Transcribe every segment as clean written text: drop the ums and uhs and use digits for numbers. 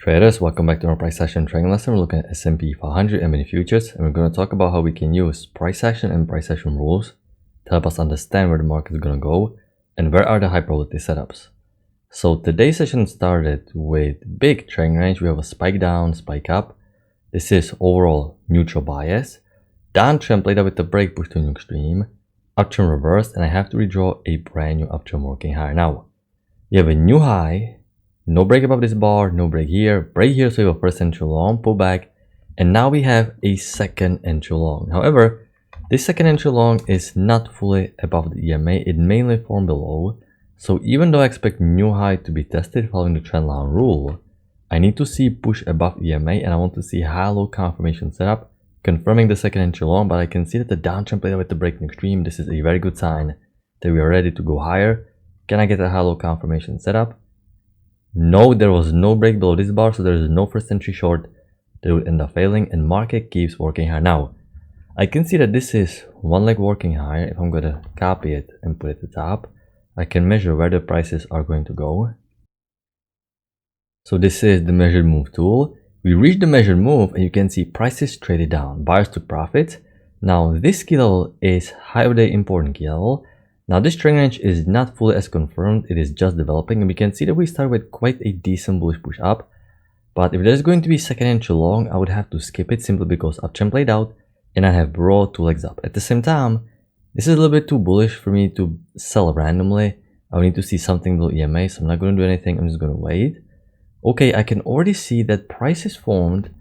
Traders, welcome back to our price action trading lesson. We're looking at S&P 500 and mini futures, and we're going to talk about how we can use price action and price action rules to help us understand where the market is going to go and where are the high probability setups. So today's session started with big trading range. We have a spike down, spike up. This is overall neutral bias. Downtrend played out with the break push to a new extreme. Uptrend reversed, and I have to redraw a brand new uptrend working higher. Now, you have a new high. No break above this bar, no break here, so we have a first entry long, pull back, and now we have a second entry long. However, this second entry long is not fully above the EMA, it mainly formed below. So even though I expect new high to be tested following the trend line rule, I need to see push above EMA, and I want to see high-low confirmation setup, confirming the second entry long, but I can see that the downtrend played out with the breaking extreme. This is a very good sign that we are ready to go higher. Can I get a high-low confirmation setup? No, there was no break below this bar, so there is no first entry short that would end up failing, and market keeps working higher. Now, I can see that this is one leg working higher. If I'm going to copy it and put it at the top, I can measure where the prices are going to go. So this is the measured move tool. We reached the measured move, and you can see prices traded down. Buyers took profits. Now, this key level is highly important key level. Now this trend range is not fully as confirmed, it is just developing, and we can see that we start with quite a decent bullish push up. But if there's going to be second entry long, I would have to skip it simply because uptrend played out and I have brought two legs up. At the same time, this is a little bit too bullish for me to sell randomly. I would need to see something below EMA, so I'm not going to do anything, I'm just going to wait. Okay, I can already see that price is formed,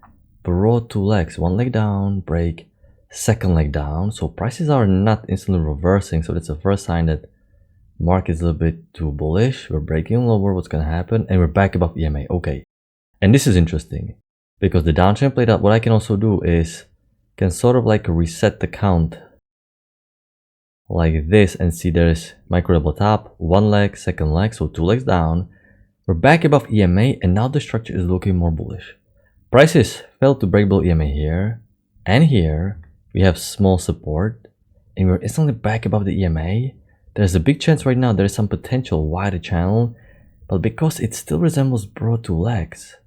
brought two legs, one leg down, break, second leg down, so prices are not instantly reversing, so that's the first sign that market is a little bit too bullish. We're breaking lower, what's going to happen, and we're back above EMA. Okay, and this is interesting because the downtrend played out. What I can also do is can sort of like reset the count like this and see there's micro double top, one leg, second leg, so two legs down. We're back above EMA, and now the structure is looking more bullish. Prices failed to break below EMA here and here. We have small support, and we're instantly back above the EMA. There's a big chance right now there's some potential wider channel, but because it still resembles broad two legs,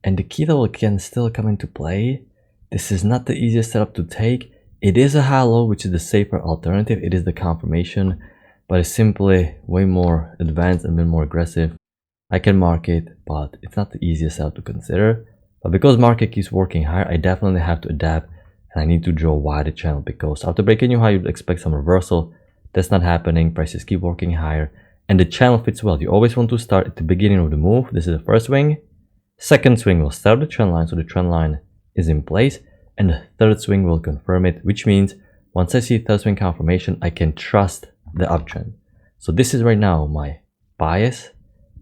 and the key level can still come into play, this is not the easiest setup to take. It is a high-low, which is the safer alternative. It is the confirmation, but it's simply way more advanced and a bit more aggressive. I can mark it, but it's not the easiest setup to consider. But because market keeps working higher, I definitely have to adapt. And I need to draw a wider channel because after breaking new high, you'd expect some reversal. That's not happening. Prices keep working higher, and the channel fits well. You always want to start at the beginning of the move. This is the first swing. Second swing will start the trend line, so the trend line is in place, and the third swing will confirm it, which means once I see third swing confirmation, I can trust the uptrend. So this is right now my bias,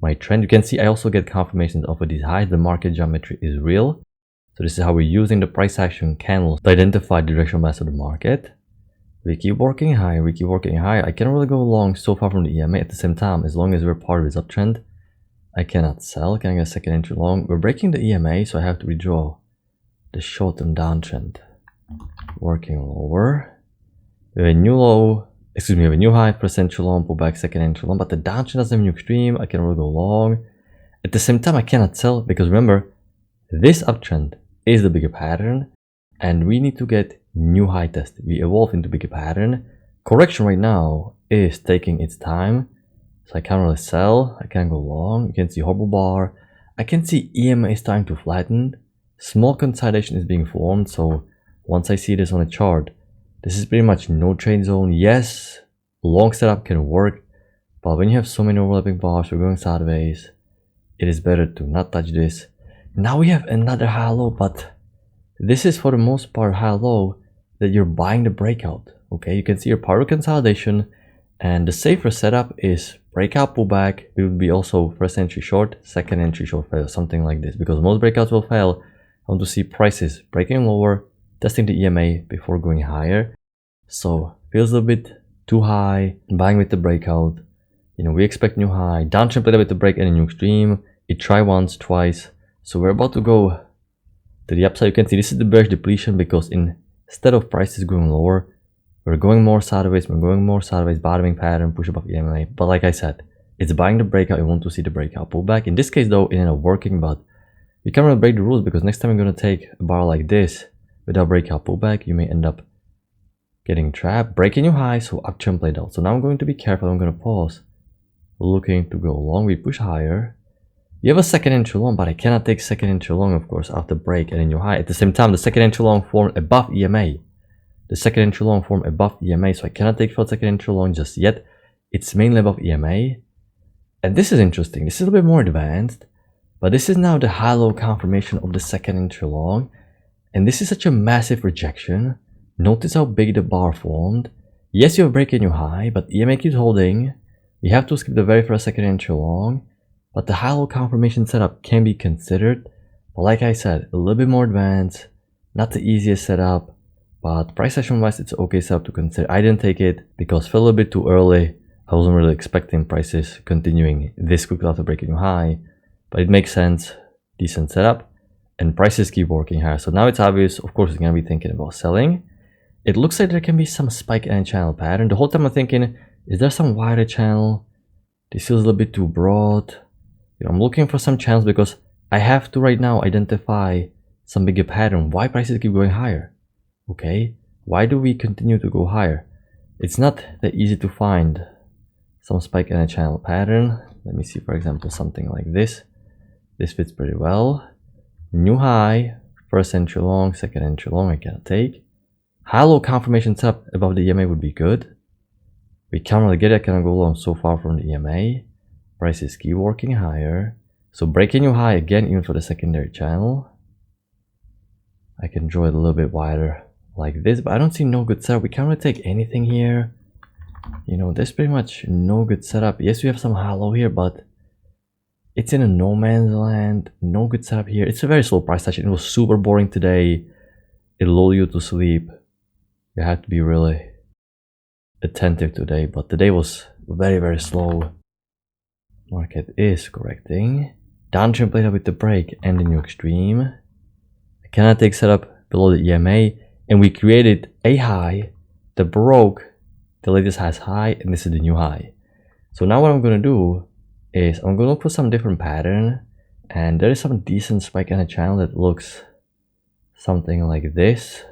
my trend. You can see I also get confirmations of these highs. The market geometry is real. So this is how we're using the price action candles to identify the directional bias of the market. We keep working high, we keep working high. I can't really go long so far from the EMA. At the same time, as long as we're part of this uptrend, I cannot sell. Can I get a second entry long? We're breaking the EMA, so I have to redraw the short-term downtrend. Working lower. We have a new low, we have a new high, first entry long, pull back, second entry long, but the downtrend doesn't have a new extreme. I can't really go long. At the same time, I cannot sell because remember, this uptrend is the bigger pattern, and we need to get new high tested. We evolve into bigger pattern. Correction right now is taking its time, so I can't really sell. I can't go long. You can see horrible bar. I can see EMA is starting to flatten. Small consolidation is being formed, so once I see this on a chart, this is pretty much no trade zone. Yes, long setup can work, but when you have so many overlapping bars, we're going sideways, it is better to not touch this. Now we have another high-low, but this is for the most part high-low that you're buying the breakout. Okay, you can see your power consolidation, and the safer setup is breakout, pullback. It would be also first entry short, second entry short fail, something like this, because most breakouts will fail. I want to see prices breaking lower, testing the EMA before going higher. So feels a bit too high, buying with the breakout. You know, we expect new high, downtrend played with the break and a new extreme. It tried once, twice. So we're about to go to the upside. You can see this is the bearish depletion because instead of prices going lower, we're going more sideways, bottoming pattern, push above EMA. But like I said, it's buying the breakout. You want to see the breakout pullback. In this case though, it ended up working, but You can't really break the rules because next time you're going to take a bar like this without breakout pullback, you may end up getting trapped, breaking your high, so uptrend played out. So now I'm going to be careful. I'm going to pause, looking to go long. We push higher. You have a second entry long, but I cannot take second entry long, of course, after break and in your high. At the same time, the second entry long formed above EMA. The second entry long formed above EMA, so I cannot take failed second entry long just yet. It's mainly above EMA. And this is interesting. This is a little bit more advanced, but this is now the high-low confirmation of the second entry long. And this is such a massive rejection. Notice how big the bar formed. Yes, you have break in your high, but EMA keeps holding. You have to skip the very first second entry long. But the high-low confirmation setup can be considered. But like I said, a little bit more advanced. Not the easiest setup. But price action wise, it's okay setup to consider. I didn't take it because it fell a little bit too early. I wasn't really expecting prices continuing this quickly after breaking new high. But it makes sense. Decent setup. And prices keep working higher. So now it's obvious, of course, you're going to be thinking about selling. It looks like there can be some spike and channel pattern. The whole time I'm thinking, is there some wider channel? This feels a little bit too broad. I'm looking for some channels because I have to right now identify some bigger pattern. Why prices keep going higher? Okay, why do we continue to go higher? It's not that easy to find some spike and a channel pattern. Let me see, for example, something like this. This fits pretty well. New high, first entry long, second entry long, I cannot take. High-low confirmation setup above the EMA would be good. We can't really get it, I cannot go long so far from the EMA. Prices keep working higher. So breaking new high again, even for the secondary channel. I can draw it a little bit wider like this, but I don't see no good setup. We can't really take anything here. There's pretty much no good setup. Yes, we have some high-low here, but it's in a no man's land. No good setup here. It's a very slow price action. It was super boring today. It'll lull you to sleep. You have to be really attentive today, but today was very, very slow. Market is correcting. Downtrend played up with the break and the new extreme. I cannot take setup below the EMA, and we created a high that broke the latest high's high, and this is the new high. So now what I'm going to do is I'm going to look for some different pattern, and there is some decent spike in a channel that looks something like this.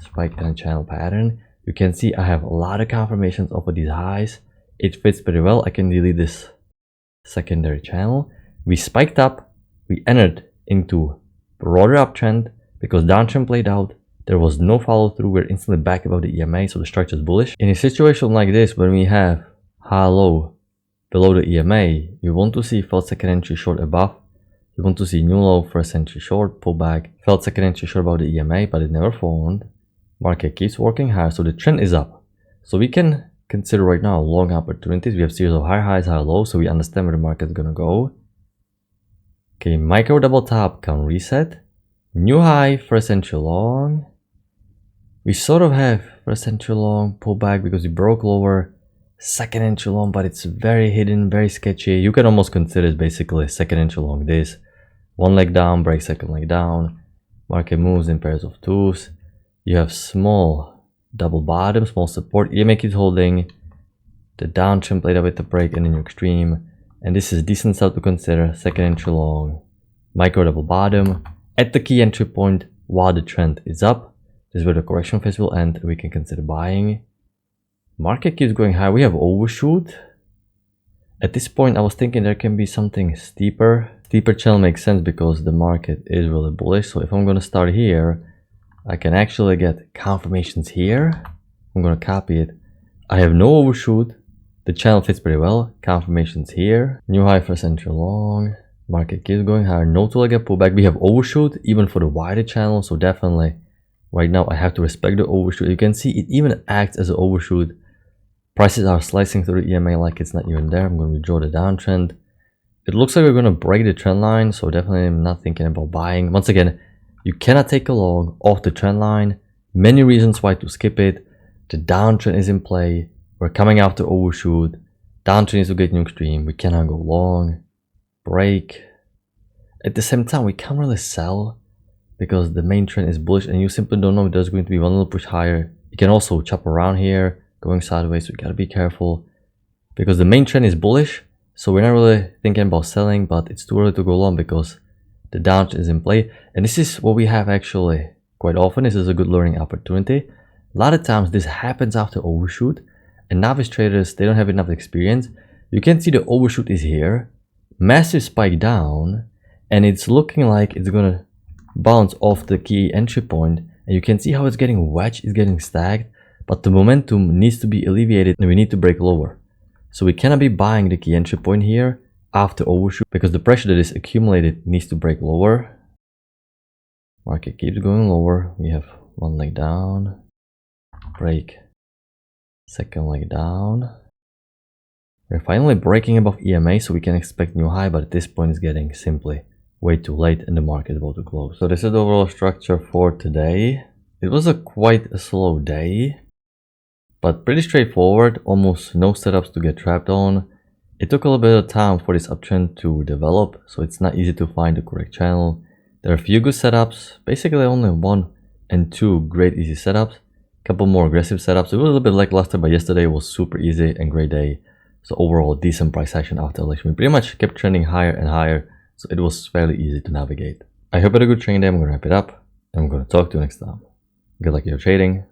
Spike in a channel pattern. You can see I have a lot of confirmations over these highs. It fits pretty well. I can delete this secondary channel. We spiked up. We entered into broader uptrend because downtrend played out. There was no follow through. We're instantly back above the EMA, so the structure is bullish. In a situation like this, when we have high low below the EMA, you want to see failed second entry short above. You want to see new low, first entry short, pull back, failed second entry short above the EMA, but it never formed. Market keeps working higher, so the trend is up. So we can consider right now long opportunities. We have series of high highs, high lows, so we understand where the market is gonna go. Okay, micro double top can reset. New high, first entry long. We sort of have first entry long, pull back because we broke lower. Second entry long, but it's very hidden, very sketchy. You can almost consider it basically second entry long this. One leg down, break second leg down. Market moves in pairs of twos. You have small double bottom, small support. EMA keeps holding. The downtrend played up with the break and the new extreme. And this is decent stuff to consider. Second entry long. Micro double bottom. At the key entry point while the trend is up. This is where the correction phase will end. We can consider buying. Market keeps going high. We have overshoot. At this point, I was thinking there can be something steeper. Steeper channel makes sense because the market is really bullish. So if I'm going to start here, I can actually get confirmations here. I'm going to copy it. I have no overshoot. The channel fits pretty well. Confirmations here. New high first entry long. Market keeps going higher. No two leg pullback. We have overshoot even for the wider channel. So definitely right now I have to respect the overshoot. You can see it even acts as an overshoot. Prices are slicing through the EMA like it's not even there. I'm going to redraw the downtrend. It looks like we're going to break the trend line. So definitely I'm not thinking about buying. Once again, you cannot take a long off the trend line. Many reasons why to skip it. The downtrend is in play. We're coming after overshoot. Downtrend is to get new extreme. We cannot go long. Break. At the same time, we can't really sell because the main trend is bullish and you simply don't know if there's going to be one little push higher. You can also chop around here, going sideways. So you gotta be careful because the main trend is bullish. So we're not really thinking about selling, but it's too early to go long because the downtrend is in play, and this is what we have actually quite often. This is a good learning opportunity. A lot of times this happens after overshoot, and novice traders, they don't have enough experience. You can see the overshoot is here, massive spike down, and it's looking like it's gonna bounce off the key entry point, and you can see how it's getting wedged, it's getting stacked, but the momentum needs to be alleviated and we need to break lower. So we cannot be buying the key entry point here after overshoot because the pressure that is accumulated needs to break lower. Market keeps going lower. We have one leg down, break, second leg down. We're finally breaking above EMA, so we can expect new high, but at this point it's getting simply way too late and the market is about to close. So this is the overall structure for today. It was quite a slow day, but pretty straightforward, almost no setups to get trapped on. It took a little bit of time for this uptrend to develop, so it's not easy to find the correct channel. There are a few good setups, basically only 1 and 2 great easy setups. A couple more aggressive setups. It was a little bit lackluster, but yesterday was super easy and great day. So overall, decent price action after election. We pretty much kept trending higher and higher, so it was fairly easy to navigate. I hope you had a good trading day. I'm going to wrap it up, and I'm going to talk to you next time. Good luck in your trading.